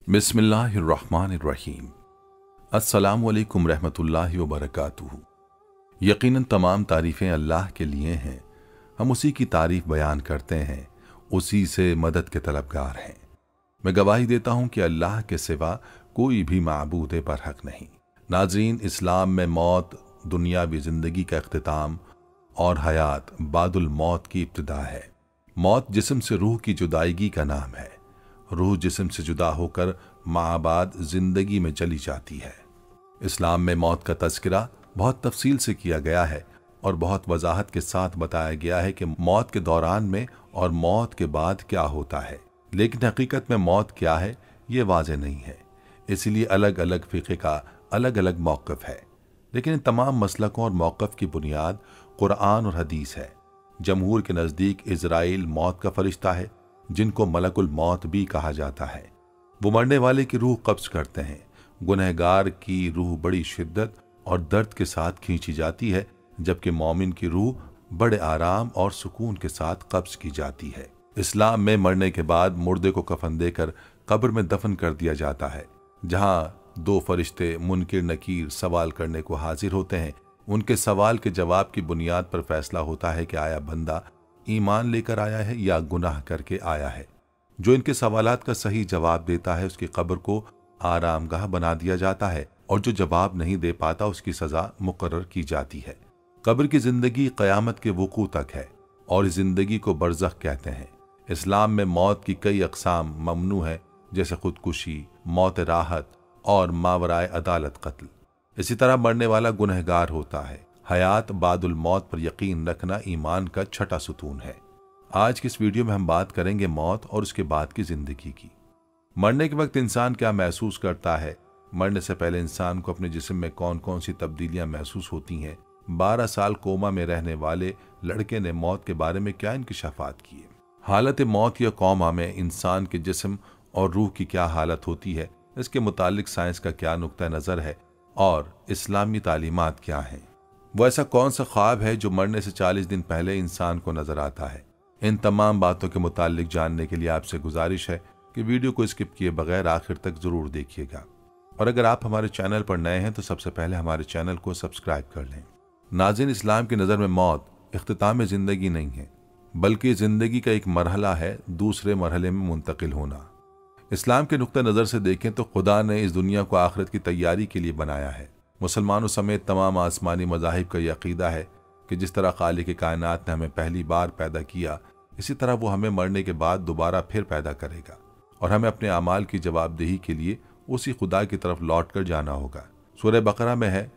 बिस्मिल्लाहिर्रहमानिर्रहीम। अस्सलामु अलैकुम रहमतुल्लाहि व बरकातुहू। यकीनन तमाम तारीफ़ें अल्लाह के लिए हैं। हम उसी की तारीफ़ बयान करते हैं, उसी से मदद के तलबगार हैं। मैं गवाही देता हूँ कि अल्लाह के सिवा कोई भी माबूद बरहक नहीं। नाज़रीन, इस्लाम में मौत दुनियावी ज़िंदगी का इख्तिताम और हयात बादुल मौत की इब्तिदा है। मौत जिस्म से रूह की जुदाईगी का नाम है। रूह जिस्म से जुदा होकर माबाद ज़िंदगी में चली जाती है। इस्लाम में मौत का तज़किरा बहुत तफसील से किया गया है और बहुत वजाहत के साथ बताया गया है कि मौत के दौरान में और मौत के बाद क्या होता है। लेकिन हकीकत में मौत क्या है ये वाज़ेह नहीं है, इसलिए अलग अलग फ़िक़े का अलग अलग मौक़िफ़ है। लेकिन इन तमाम मसलकों और मौक़िफ़ की बुनियाद कुरान और हदीस है। जमहूर के नज़दीक इज़राइल मौत का फ़रिश्ता है, जिनको मलकुल मौत भी कहा जाता है। वो मरने वाले की रूह कब्ज़ करते हैं। गुनहगार की रूह बड़ी शिद्दत और दर्द के साथ खींची जाती है, जबकि मोमिन की रूह बड़े आराम और सुकून के साथ कब्ज़ की जाती है। इस्लाम में मरने के बाद मुर्दे को कफन देकर कब्र में दफन कर दिया जाता है, जहाँ दो फरिश्ते मुनकिर नकीर सवाल करने को हाजिर होते हैं। उनके सवाल के जवाब की बुनियाद पर फैसला होता है कि आया बंदा ईमान लेकर आया है या गुनाह करके आया है। जो इनके सवालात का सही जवाब देता है उसकी कब्र को आरामगाह बना दिया जाता है, और जो जवाब नहीं दे पाता उसकी सज़ा मुकर्रर की जाती है। कब्र की ज़िंदगी क़यामत के वक़ू तक है और इस ज़िंदगी को बरज़ख कहते हैं। इस्लाम में मौत की कई अक़साम ममनू है, जैसे ख़ुदकुशी, मौत राहत और मावराए अदालत कत्ल। इसी तरह मरने वाला गुनहगार होता है। हयात बादुल मौत पर यकीन रखना ईमान का छठा सुतून है। आज की इस वीडियो में हम बात करेंगे मौत और उसके बाद की ज़िंदगी की। मरने के वक्त इंसान क्या महसूस करता है, मरने से पहले इंसान को अपने जिस्म में कौन कौन सी तब्दीलियां महसूस होती हैं, 12 साल कोमा में रहने वाले लड़के ने मौत के बारे में क्या इंकिशाफात किए, हालत मौत या कोमा में इंसान के जिस्म और रूह की क्या हालत होती है, इसके मुतालिक साइंस का क्या नुक्ता नज़र है और इस्लामी तालीमात क्या हैं। वो ऐसा कौन सा ख्वाब है जो मरने से 40 दिन पहले इंसान को नजर आता है। इन तमाम बातों के मुतालिक जानने के लिए आपसे गुजारिश है कि वीडियो को स्किप किए बगैर आखिर तक ज़रूर देखिएगा, और अगर आप हमारे चैनल पर नए हैं तो सबसे पहले हमारे चैनल को सब्सक्राइब कर लें। नाज़रीन, इस्लाम की नज़र में मौत इख्तिताम ज़िंदगी नहीं है, बल्कि ज़िंदगी का एक मरहला है, दूसरे मरहले में मुंतकिल होना। इस्लाम के नुक्ता नज़र से देखें तो खुदा ने इस दुनिया को आखिरत की तैयारी के लिए बनाया है। मुसलमानों समेत तमाम आसमानी मज़ाहिब का यह अक़ीदा है कि जिस तरह खालिक़ कायनात ने हमें पहली बार पैदा किया, इसी तरह वो हमें मरने के बाद दोबारा फिर पैदा करेगा और हमें अपने अमाल की जवाबदेही के लिए उसी खुदा की तरफ लौट कर जाना होगा। सूरह बकरा में है,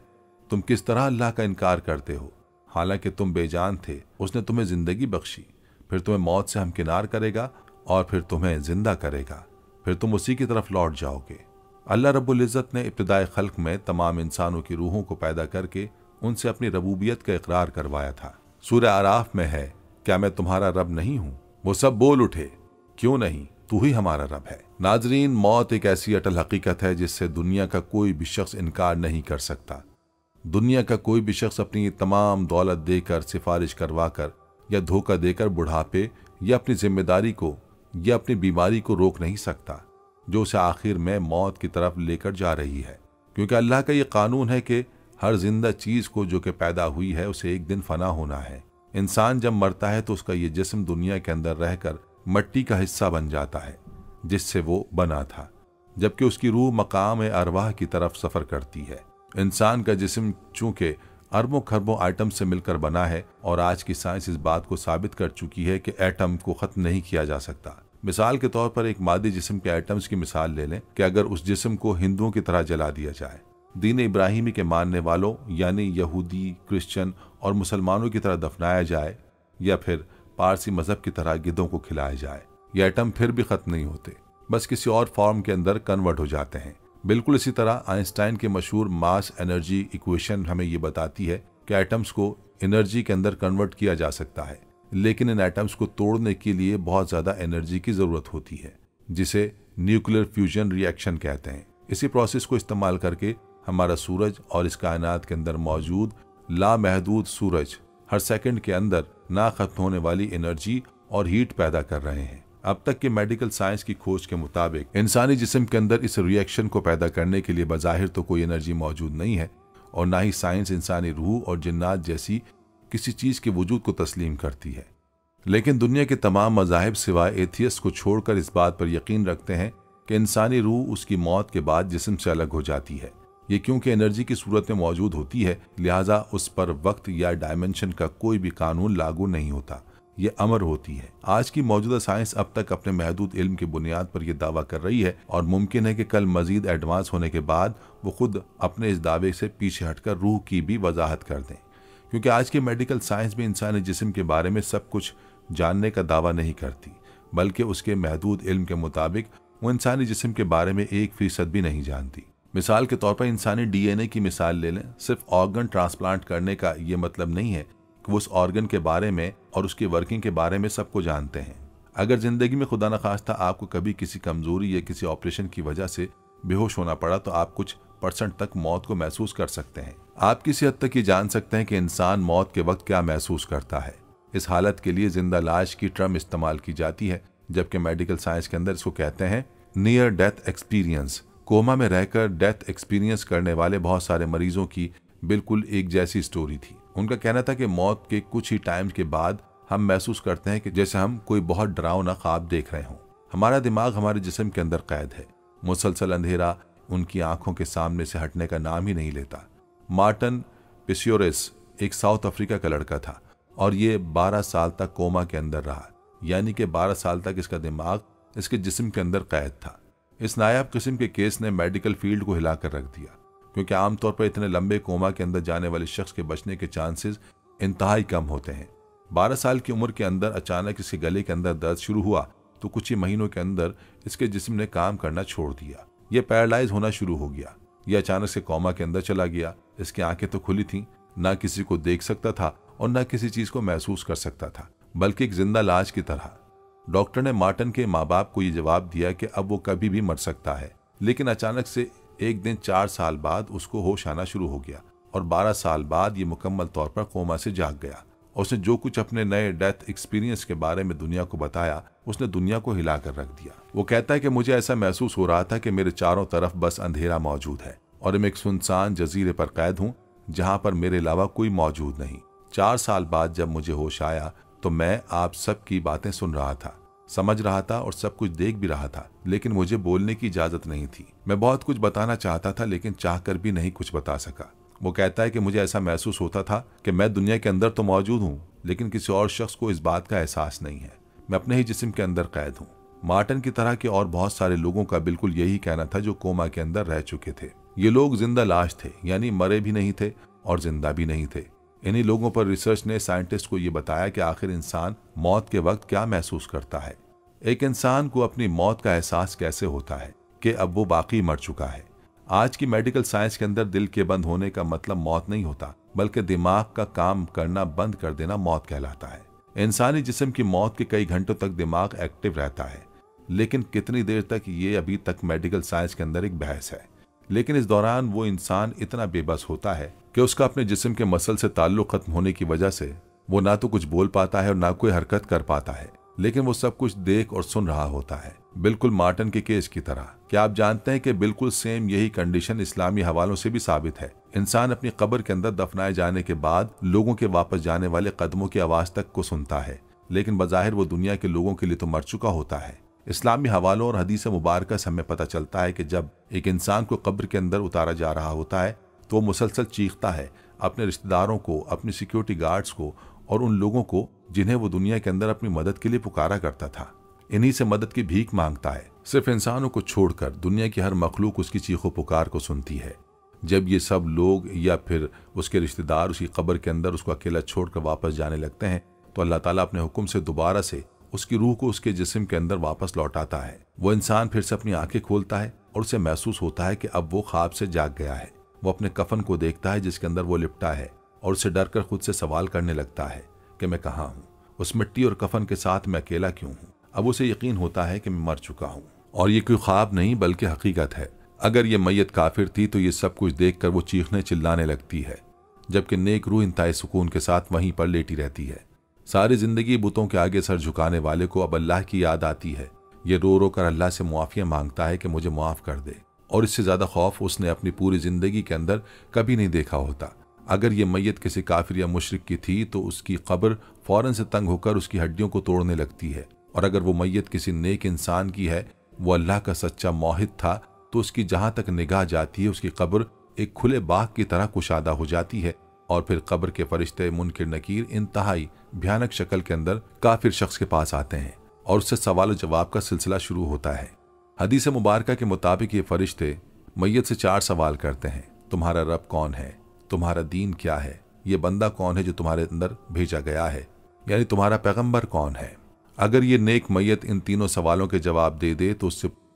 तुम किस तरह अल्लाह का इनकार करते हो, हालांकि तुम बेजान थे, उसने तुम्हें ज़िंदगी बख्शी, फिर तुम्हें मौत से हमकिनार करेगा और फिर तुम्हें ज़िंदा करेगा, फिर तुम उसी की तरफ लौट जाओगे। अल्लाह रब्बुल इज़्ज़त ने इब्तिदाई खल्क में तमाम इंसानों की रूहों को पैदा करके उनसे अपनी रबूबियत का इकरार करवाया था। सूरह आराफ में है, क्या मैं तुम्हारा रब नहीं हूँ? वो सब बोल उठे, क्यों नहीं, तू ही हमारा रब है। नाजरीन, मौत एक ऐसी अटल हकीकत है जिससे दुनिया का कोई भी शख्स इनकार नहीं कर सकता। दुनिया का कोई भी शख्स अपनी तमाम दौलत देकर, सिफारिश करवा कर या धोखा देकर बुढ़ापे या अपनी जिम्मेदारी को या अपनी बीमारी को रोक नहीं सकता, जो उसे आखिर में मौत की तरफ लेकर जा रही है। क्योंकि अल्लाह का ये कानून है कि हर जिंदा चीज़ को जो कि पैदा हुई है उसे एक दिन फना होना है। इंसान जब मरता है तो उसका ये जिस्म दुनिया के अंदर रहकर मट्टी का हिस्सा बन जाता है जिससे वो बना था, जबकि उसकी रूह मकाम अरवाह की तरफ सफ़र करती है। इंसान का जिस्म चूँकि अरबों खरबों आइटम से मिलकर बना है, और आज की साइंस इस बात को साबित कर चुकी है कि एटम को ख़त्म नहीं किया जा सकता। मिसाल के तौर पर एक मादी जिस्म के एटम्स की मिसाल ले लें कि अगर उस जिस्म को हिंदुओं की तरह जला दिया जाए, दीन इब्राहिमी के मानने वालों यानी यहूदी, क्रिश्चियन और मुसलमानों की तरह दफनाया जाए, या फिर पारसी मज़हब की तरह गिद्धों को खिलाया जाए, ये एटम फिर भी ख़त्म नहीं होते, बस किसी और फॉर्म के अंदर कन्वर्ट हो जाते हैं। बिल्कुल इसी तरह आइंस्टाइन की मशहूर मास एनर्जी इक्वेशन हमें ये बताती है कि एटम्स को एनर्जी के अंदर कन्वर्ट किया जा सकता है, लेकिन इन एटम्स को तोड़ने के लिए बहुत ज़्यादा एनर्जी की ज़रूरत होती है, जिसे न्यूक्लियर फ्यूजन रिएक्शन कहते हैं। इसी प्रोसेस को इस्तेमाल करके हमारा सूरज और इस कायनात के अंदर मौजूद लामहदूद सूरज हर सेकंड के अंदर ना खत्म होने वाली एनर्जी और हीट पैदा कर रहे हैं। अब तक के मेडिकल साइंस की खोज के मुताबिक इंसानी जिस्म के अंदर इस रिएक्शन को पैदा करने के लिए बज़ाहिर तो कोई एनर्जी मौजूद नहीं है, और ना ही साइंस इंसानी रूह और जिन्नात जैसी किसी चीज़ के वजूद को तस्लीम करती है। लेकिन दुनिया के तमाम मज़ाहिब सिवाय एथियस्ट को छोड़कर इस बात पर यकीन रखते हैं कि इंसानी रूह उसकी मौत के बाद जिस्म से अलग हो जाती है। ये क्योंकि एनर्जी की सूरत में मौजूद होती है, लिहाजा उस पर वक्त या डायमेंशन का कोई भी कानून लागू नहीं होता, ये अमर होती है। आज की मौजूदा साइंस अब तक अपने महदूद इल्म की बुनियाद पर यह दावा कर रही है, और मुमकिन है कि कल मजीद एडवांस होने के बाद वो खुद अपने इस दावे से पीछे हटकर रूह की भी वजाहत कर दें, क्योंकि आज की मेडिकल साइंस भी इंसानी जिस्म के बारे में सब कुछ जानने का दावा नहीं करती, बल्कि उसके महदूद इल्म के मुताबिक वो इंसानी जिस्म के बारे में 1% भी नहीं जानती। मिसाल के तौर पर इंसानी DNA की मिसाल ले लें। सिर्फ ऑर्गन ट्रांसप्लांट करने का ये मतलब नहीं है कि वो उस ऑर्गन के बारे में और उसकी वर्किंग के बारे में सब कुछ जानते हैं। अगर जिंदगी में खुदा न खास्ता आपको कभी किसी कमजोरी या किसी ऑपरेशन की वजह से बेहोश होना पड़ा, तो आप कुछ % तक मौत को महसूस कर सकते हैं। आप किसी हद तक ये जान सकते हैं कि इंसान मौत के वक्त क्या महसूस करता है। इस हालत के लिए जिंदा लाश की टर्म इस्तेमाल की जाती है, जबकि मेडिकल साइंस के अंदर इसको कहते हैं नियर डेथ एक्सपीरियंस। कोमा में रहकर डेथ एक्सपीरियंस करने वाले बहुत सारे मरीजों की बिल्कुल एक जैसी स्टोरी थी। उनका कहना था कि मौत के कुछ ही टाइम के बाद हम महसूस करते हैं कि जैसे हम कोई बहुत डरावना ख्वाब देख रहे हों। हमारा दिमाग हमारे जिस्म के अंदर कैद है। मुसलसल अंधेरा उनकी आंखों के सामने से हटने का नाम ही नहीं लेता। मार्टिन पिस्योरिस एक साउथ अफ्रीका का लड़का था, और ये 12 साल तक कोमा के अंदर रहा, यानी कि 12 साल तक इसका दिमाग इसके जिस्म के अंदर कैद था। इस नायाब किस्म के केस ने मेडिकल फील्ड को हिलाकर रख दिया, क्योंकि आमतौर पर इतने लंबे कोमा के अंदर जाने वाले शख्स के बचने के चांसेस इंतहाई कम होते हैं। 12 साल की उम्र के अंदर अचानक इसके गले के अंदर दर्द शुरू हुआ, तो कुछ ही महीनों के अंदर इसके जिस्म ने काम करना छोड़ दिया। यह पैरालाइज होना शुरू हो गया। यह अचानक से कोमा के अंदर चला गया। इसकी आंखें तो खुली थीं, ना किसी को देख सकता था और ना किसी चीज को महसूस कर सकता था, बल्कि एक जिंदा लाश की तरह। डॉक्टर ने मार्टिन के माँ बाप को यह जवाब दिया कि अब वो कभी भी मर सकता है, लेकिन अचानक से एक दिन 4 साल बाद उसको होश आना शुरू हो गया, और 12 साल बाद ये मुकम्मल तौर पर कोमा से जाग गया। उसने जो कुछ अपने नए डेथ एक्सपीरियंस के बारे में दुनिया को बताया, उसने दुनिया को हिला कर रख दिया। वो कहता है कि मुझे ऐसा महसूस हो रहा था कि मेरे चारों तरफ बस अंधेरा मौजूद है, और मैं एक सुनसान जजीरे पर कैद हूँ जहाँ पर मेरे अलावा कोई मौजूद नहीं। 4 साल बाद जब मुझे होश आया, तो मैं आप सब की बातें सुन रहा था, समझ रहा था और सब कुछ देख भी रहा था, लेकिन मुझे बोलने की इजाजत नहीं थी। मैं बहुत कुछ बताना चाहता था, लेकिन चाहकर भी नहीं कुछ बता सका। वो कहता है कि मुझे ऐसा महसूस होता था कि मैं दुनिया के अंदर तो मौजूद हूँ, लेकिन किसी और शख्स को इस बात का एहसास नहीं है। मैं अपने ही जिस्म के अंदर कैद हूँ। मार्टिन की तरह के और बहुत सारे लोगों का बिल्कुल यही कहना था जो कोमा के अंदर रह चुके थे। ये लोग जिंदा लाश थे, यानी मरे भी नहीं थे और जिंदा भी नहीं थे। इन्हीं लोगों पर रिसर्च ने साइंटिस्ट को ये बताया कि आखिर इंसान मौत के वक्त क्या महसूस करता है। एक इंसान को अपनी मौत का एहसास कैसे होता है कि अब वो बाकी मर चुका है। आज की मेडिकल साइंस के अंदर दिल के बंद होने का मतलब मौत नहीं होता, बल्कि दिमाग का काम करना बंद कर देना मौत कहलाता है। इंसानी जिस्म की मौत के कई घंटों तक दिमाग एक्टिव रहता है, लेकिन कितनी देर तक, ये अभी तक मेडिकल साइंस के अंदर एक बहस है। लेकिन इस दौरान वो इंसान इतना बेबस होता है कि उसका अपने जिस्म के मसल से ताल्लुक खत्म होने की वजह से वो ना तो कुछ बोल पाता है और ना कोई हरकत कर पाता है, लेकिन वो सब कुछ देख और सुन रहा होता है, बिल्कुल मार्टिन के केस की तरह। क्या आप जानते हैं कि बिल्कुल सेम यही कंडीशन इस्लामी हवालों से भी साबित है। इंसान अपनी कब्र के अंदर दफनाए जाने के बाद लोगों के वापस जाने वाले कदमों की आवाज तक को सुनता है, लेकिन बज़ाहिर वो दुनिया के लोगों के लिए तो मर चुका होता है। इस्लामी हवालों और हदीस मुबारक से हमें पता चलता है कि जब एक इंसान को कब्र के अंदर उतारा जा रहा होता है, तो वो मुसलसल चीखता है अपने रिश्तेदारों को, अपनी सिक्योरिटी गार्ड्स को और उन लोगों को जिन्हें वो दुनिया के अंदर अपनी मदद के लिए पुकारा करता था। इन्हीं से मदद की भीख मांगता है। सिर्फ इंसानों को छोड़कर दुनिया की हर मखलूक उसकी चीखों पुकार को सुनती है। जब ये सब लोग या फिर उसके रिश्तेदार उसकी कब्र के अंदर उसको अकेला छोड़कर वापस जाने लगते हैं, तो अल्लाह ताला अपने हुक्म से दोबारा से उसकी रूह को उसके जिस्म के अंदर वापस लौटाता है। वो इंसान फिर से अपनी आंखें खोलता है और उसे महसूस होता है कि अब वो ख्वाब से जाग गया है। वो अपने कफन को देखता है जिसके अंदर वो लिपटा है, और उसे डर कर खुद से सवाल करने लगता है कि मैं कहाँ हूँ, उस मिट्टी और कफन के साथ मैं अकेला क्यों हूँ। अब उसे यकीन होता है कि मैं मर चुका हूँ और ये कोई ख्वाब नहीं बल्कि हकीकत है। अगर ये मैयत काफिर थी तो ये सब कुछ देखकर वो चीखने चिल्लाने लगती है, जबकि नेक रूह इंतहाई सुकून के साथ वहीं पर लेटी रहती है। सारी जिंदगी बुतों के आगे सर झुकाने वाले को अब अल्लाह की याद आती है। ये रो रो कर अल्लाह से मुआफिया मांगता है कि मुझे माफ़ कर दे, और इससे ज़्यादा खौफ उसने अपनी पूरी ज़िंदगी के अंदर कभी नहीं देखा होता। अगर ये मैयत किसी काफिर या मुशरिक की थी तो उसकी कब्र फ़ौरन से तंग होकर उसकी हड्डियों को तोड़ने लगती है, और अगर वो मैयत किसी नेक इंसान की है, वो अल्लाह का सच्चा मौहिद था, तो उसकी जहाँ तक निगाह जाती है उसकी कब्र एक खुले बाग की तरह कुशादा हो जाती है, और फिर कब्र के फरिश्ते मुनकिर नकीर इंतहाई भयानक शक्ल के अंदर काफिर शख्स के पास आते हैं और उससे सवाल जवाब का सिलसिला शुरू होता है। हदीस मुबारका के मुताबिक ये फरिश्ते मैयत से 4 सवाल करते हैं। तुम्हारा रब कौन है? तुम्हारा दीन क्या है? ये बंदा कौन है जो तुम्हारे अंदर भेजा गया है? यानी तुम्हारा पैगंबर कौन है? अगर ये नेक मैयत इन तीनों सवालों के जवाब दे दे तो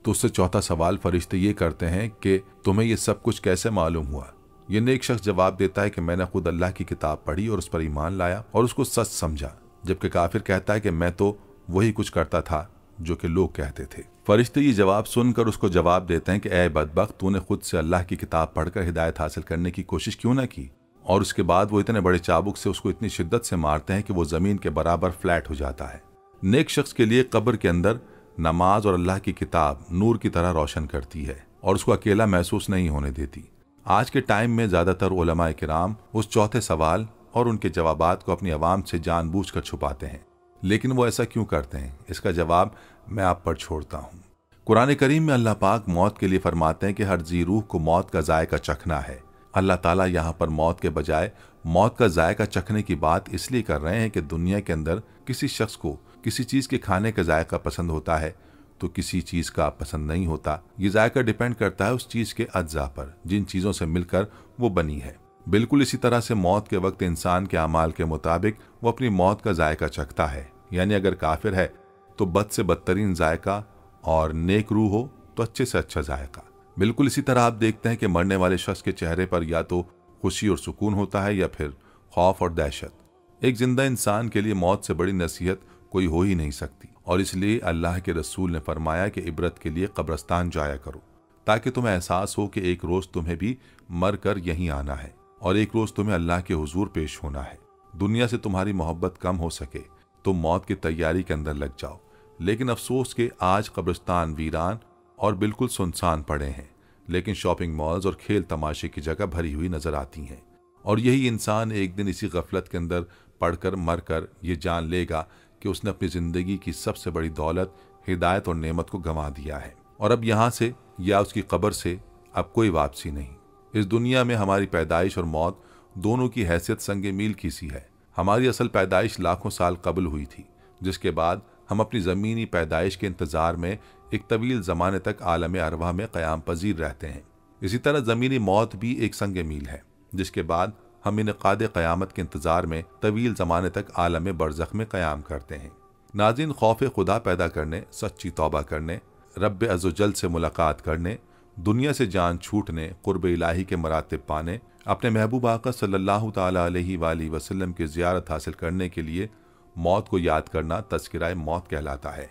उससे चौथा सवाल फरिश्ते ये करते हैं कि तुम्हें ये सब कुछ कैसे मालूम हुआ? ये नेक शख्स जवाब देता है कि मैंने खुद अल्लाह की किताब पढ़ी और उस पर ईमान लाया और उसको सच समझा। जबकि काफिर कहता है कि मैं तो वही कुछ करता था जो कि लोग कहते थे। फरिश्ते ये जवाब सुनकर उसको जवाब देते हैं कि ऐ बदबख्त, तूने खुद से अल्लाह की किताब पढ़कर हिदायत हासिल करने की कोशिश क्यों ना की? और उसके बाद वो इतने बड़े चाबुक से उसको इतनी शिद्दत से मारते हैं कि वो जमीन के बराबर फ्लैट हो जाता है। नेक शख्स के लिए कब्र के अंदर नमाज और अल्लाह की किताब नूर की तरह रोशन करती है और उसको अकेला महसूस नहीं होने देती। आज के टाइम में ज़्यादातर उलमाए किराम उस चौथे सवाल और उनके जवाबात को अपनी आवाम से जानबूझकर छुपाते हैं, लेकिन वो ऐसा क्यों करते हैं? इसका जवाब मैं आप पर छोड़ता हूँ। कुरान करीम में अल्लाह पाक मौत के लिए फरमाते हैं कि हर जी रूह को मौत का जायका चखना है। अल्लाह ताला यहाँ पर मौत के बजाय मौत का जायका चखने की बात इसलिए कर रहे हैं कि दुनिया के अंदर किसी शख्स को किसी चीज़ के खाने का जायका पसंद होता है तो किसी चीज़ का पसंद नहीं होता। ये जायका डिपेंड करता है उस चीज़ के अज्जा पर जिन चीज़ों से मिलकर वो बनी है। बिल्कुल इसी तरह से मौत के वक्त इंसान के अमाल के मुताबिक वो अपनी मौत का जायका चखता है। यानी अगर काफिर है तो बद से बदतरीन जायका और नेक रूह हो तो अच्छे से अच्छा जायका। बिल्कुल इसी तरह आप देखते हैं कि मरने वाले शख्स के चेहरे पर या तो खुशी और सुकून होता है या फिर खौफ और दहशत। एक जिंदा इंसान के लिए मौत से बड़ी नसीहत कोई हो ही नहीं सकती, और इसलिए अल्लाह के रसूल ने फरमाया कि इबरत के लिए कब्रस्तान जाया करो ताकि तुम्हें एहसास हो कि एक रोज़ तुम्हें भी मर कर यहीं आना है और एक रोज़ तुम्हें अल्लाह के हुजूर पेश होना है। दुनिया से तुम्हारी मोहब्बत कम हो सके तो मौत की तैयारी के अंदर लग जाओ। लेकिन अफसोस के आज कब्रिस्तान वीरान और बिल्कुल सुनसान पड़े हैं, लेकिन शॉपिंग मॉल्स और खेल तमाशे की जगह भरी हुई नजर आती हैं। और यही इंसान एक दिन इसी गफलत के अंदर पड़कर मर कर ये जान लेगा कि उसने अपनी ज़िंदगी की सबसे बड़ी दौलत हिदायत और नेमत को गंवा दिया है, और अब यहाँ से या उसकी कब्र से अब कोई वापसी नहीं। इस दुनिया में हमारी पैदाइश और मौत दोनों की हैसियत संगे मील की सी है। हमारी असल पैदाइश लाखों साल कबल हुई थी, जिसके बाद हम अपनी ज़मीनी पैदाइश के इंतज़ार में एक तवील ज़माने तक आलम अरवाह में क़याम पजीर रहते हैं। इसी तरह ज़मीनी मौत भी एक संग मील है, जिसके बाद हम इनक़ाद क़यामत के इंतज़ार में तवील ज़माने तक आलम बरज़ख में क़याम करते हैं। नाज़रीन, खौफ खुदा पैदा करने, सच्ची तौबा करने, रब अज़्ज़वजल से मुलाकात करने, दुनिया से जान छूटने, क़ुर्ब इलाही के मरातिब पाने, अपने महबूब आका सल्लल्लाहु ताला अलैहि वसल्लम की ज़ियारत हासिल करने के लिए मौत को याद करना तज़किरा मौत कहलाता है।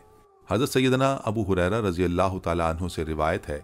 हज़रत सैयदना अबू हुरैरा रज़ी अल्लाह ताला अन्हु से रिवायत है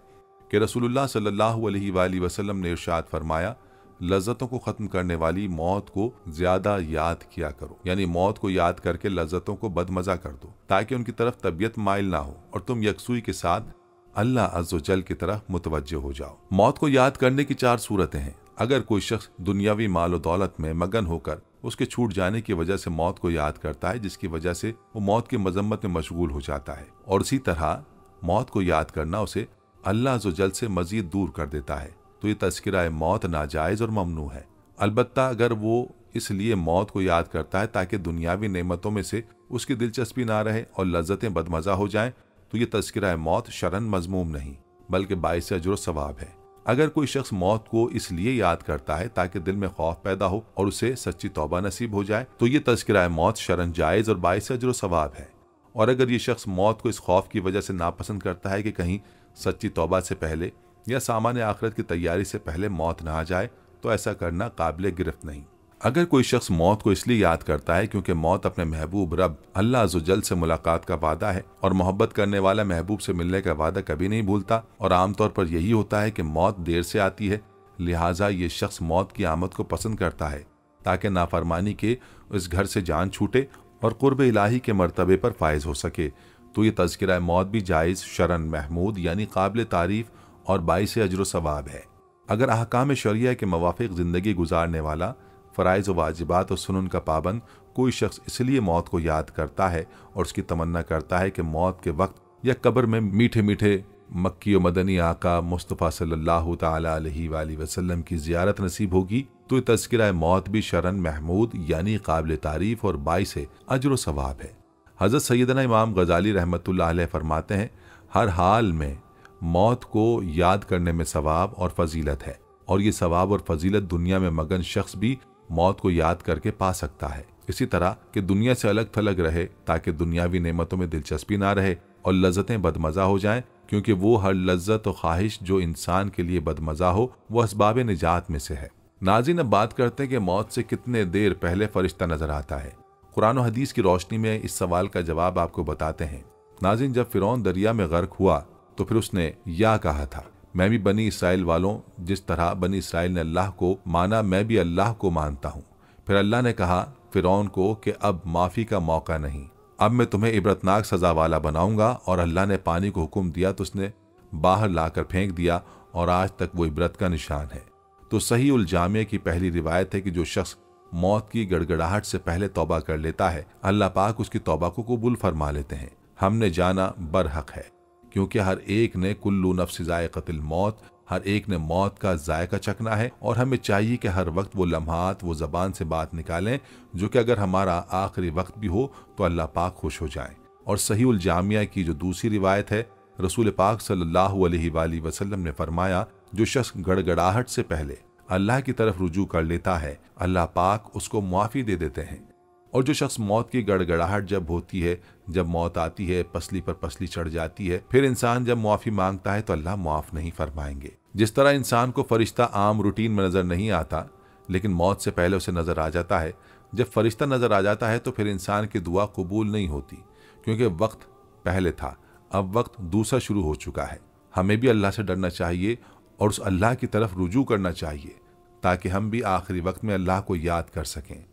कि रसूलुल्लाह सल्लल्लाहु अलैहि वसल्लम ने इरशाद फरमाया, लज्जतों को ख़त्म करने वाली मौत को ज़्यादा याद किया करो। यानी मौत को याद करके लज्जतों को बदमज़ा कर दो ताकि उनकी तरफ तबीयत माइल ना हो और तुम यकसुई के साथ अल्लाह अज़्ज़वजल की तरफ मुतवज्जो हो जाओ। मौत को याद करने की 4 सूरतें हैं। अगर कोई शख्स दुनियावी माल और दौलत में मगन होकर उसके छूट जाने की वजह से मौत को याद करता है, जिसकी वजह से वो मौत की मजम्मत में मशगूल हो जाता है, और इसी तरह मौत को याद करना उसे अल्लाह अज़्ज़वजल से मजीद दूर कर देता है, तो ये तज़किरा मौत नाजायज़ और ममनू है। अलबत्ता अगर वो इसलिए मौत को याद करता है ताकि दुनियावी नेमतों में से उसकी दिलचस्पी ना रहे और लज्जतें बदमज़ा हो जाएं, तो ये तज़किरा मौत शरन मज़मूम नहीं बल्कि बाइस अजर सवाब है। अगर कोई शख्स मौत को इसलिए याद करता है ताकि दिल में खौफ पैदा हो और उसे सच्ची तौबा नसीब हो जाए, तो ये तज़किरा मौत शरन जायज़ और बाइस अजर सवाब है। और अगर ये शख्स मौत को इस खौफ की वजह से नापसंद करता है कि कहीं सच्ची तौबा से पहले या सामान्य आखिरत की तैयारी से पहले मौत ना आ जाए, तो ऐसा करना काबिल गिरफ्त नहीं। अगर कोई शख्स मौत को इसलिए याद करता है क्योंकि मौत अपने महबूब रब अल्लाह अज़्ज़वजल से मुलाकात का वादा है और मोहब्बत करने वाला महबूब से मिलने का वादा कभी नहीं भूलता, और आमतौर पर यही होता है कि मौत देर से आती है, लिहाजा ये शख्स मौत की आमद को पसंद करता है ताकि नाफरमानी के इस घर से जान छूटे और कुर्ब इलाही के मर्तबे पर फायज हो सके तो ये तज़किरा मौत भी जायज़, शरन महमूद यानी काबिल तारीफ़ और बाइस अजर सवाब है। अगर अहकाम शरिया के मुवाफ़िक़ ज़िंदगी गुजारने वाला, फ़राइज़ व वाजिबात और सुनन का पाबंद कोई शख्स इसलिए मौत को याद करता है और उसकी तमन्ना करता है कि मौत के वक्त या कब्र में मीठे मीठे मक्की व मदनी आका मुस्तफ़ा सल्लल्लाहु ताला अलैहि वसल्लम की ज़ियारत नसीब होगी, तो तज़किरा मौत भी शरन महमूद यानी काबिल तारीफ़ और बाइस अजर व सवाब है। हज़रत सैयदना इमाम गज़ाली रहमतुल्लाह अलैह फरमाते हैं, हर हाल में मौत को याद करने में सवाब और फजीलत है, और ये सवाब और फजीलत दुनिया में मगन शख्स भी मौत को याद करके पा सकता है। इसी तरह कि दुनिया से अलग थलग रहे ताकि दुनियावी नेमतों में दिलचस्पी ना रहे और लज्जतें बदमज़ा हो जाएं, क्योंकि वो हर लज्जत और ख्वाहिश जो इंसान के लिए बदमज़ा हो वो असबाब निजात में से है। नाज़रीन, अब बात करते हैं कि मौत से कितने देर पहले फरिश्ता नजर आता है। कुरान और हदीस की रोशनी में इस सवाल का जवाब आपको बताते हैं। नाज़रीन, जब फ़िरौन दरिया में गर्क हुआ तो फिर उसने या कहा था, मैं भी बनी इसराइल वालों, जिस तरह बनी इसराइल ने अल्लाह को माना मैं भी अल्लाह को मानता हूँ। फिर अल्लाह ने कहा फ़िरौन को कि अब माफ़ी का मौका नहीं, अब मैं तुम्हें इबरतनाक सज़ा वाला बनाऊंगा। और अल्लाह ने पानी को हुक्म दिया तो उसने बाहर लाकर फेंक दिया और आज तक वो इबरत का निशान है। तो सही उल जामिया की पहली रिवायत है कि जो शख्स मौत की गड़गड़ाहट से पहले तौबा कर लेता है, अल्लाह पाक उसकी तौबा को कबूल फरमा लेते हैं। हमने जाना बरहक है, क्योंकि हर एक ने कुल्लू नफ्स ज़ायक़तुल मौत, हर एक ने मौत का जायका चखना है। और हमें चाहिए कि हर वक्त वो लम्हात वो ज़बान से बात निकालें जो कि अगर हमारा आखिरी वक्त भी हो तो अल्लाह पाक खुश हो जाए। और सही उल जामिया की जो दूसरी रिवायत है, रसूल पाक सल्लल्लाहु अलैहि वसल्लम ने फरमाया, जो शख्स गड़गड़ाहट से पहले अल्लाह की तरफ रुजू कर लेता है, अल्लाह पाक उसको मुआफ़ी दे देते हैं। और जो शख्स मौत की गड़गड़ाहट जब होती है, जब मौत आती है, पसली पर पसली चढ़ जाती है, फिर इंसान जब मुआफ़ी मांगता है तो अल्लाह मुआफ़ नहीं फरमाएंगे। जिस तरह इंसान को फरिश्ता आम रूटीन में नज़र नहीं आता, लेकिन मौत से पहले उसे नज़र आ जाता है, जब फरिश्ता नज़र आ जाता है तो फिर इंसान की दुआ कबूल नहीं होती, क्योंकि वक्त पहले था, अब वक्त दूसरा शुरू हो चुका है। हमें भी अल्लाह से डरना चाहिए और उस अल्लाह की तरफ रुजू करना चाहिए ताकि हम भी आखिरी वक्त में अल्लाह को याद कर सकें।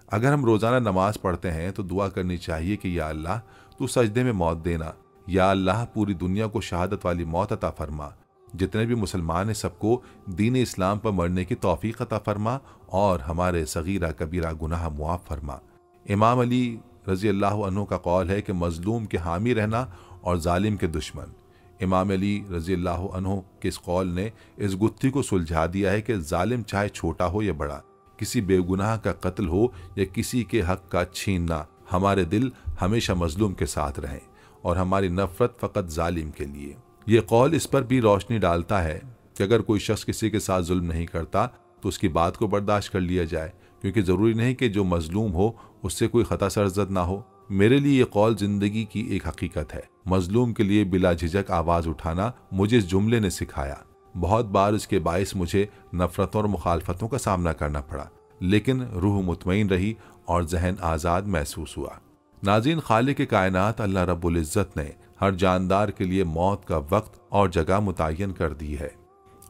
अगर हम रोज़ाना नमाज पढ़ते हैं तो दुआ करनी चाहिए कि या अल्लाह तू सजदे में मौत देना, या अल्लाह पूरी दुनिया को शहादत वाली मौत अता फरमा, जितने भी मुसलमान हैं सबको दीन इस्लाम पर मरने की तौफीक अता फरमा और हमारे सगीरा कबीरा गुनाह मुआफ़ फरमा। इमाम अली रज़ी अल्लाह अन्हु का कौल है कि मज़लूम के हामी रहना और जालिम के दुश्मन। इमाम अली रज़ी अल्लाह अन्हु के इस कौल ने इस गुत्थी को सुलझा दिया है कि जालिम चाहे छोटा हो या बड़ा, किसी बेगुनाह का कत्ल हो या किसी के हक का छीनना, हमारे दिल हमेशा मजलूम के साथ रहें और हमारी नफरत फ़कत जालिम के लिए। ये कौल इस पर भी रोशनी डालता है कि अगर कोई शख्स किसी के साथ जुल्म नहीं करता तो उसकी बात को बर्दाश्त कर लिया जाए, क्योंकि ज़रूरी नहीं कि जो मजलूम हो उससे कोई ख़ता सरजद ना हो। मेरे लिए ये कौल ज़िंदगी की एक हकीकत है। मजलूम के लिए बिला झिझक आवाज़ उठाना मुझे इस जुमले ने सिखाया। बहुत बार इसके बायस मुझे नफ़रतों और मुखालफतों का सामना करना पड़ा, लेकिन रूह मुतमईन रही और जहन आज़ाद महसूस हुआ। नाज़रीन, खालिक कायनात अल्लाह रब्बुल इज़्ज़त ने हर जानदार के लिए मौत का वक्त और जगह मुतय्यन कर दी है।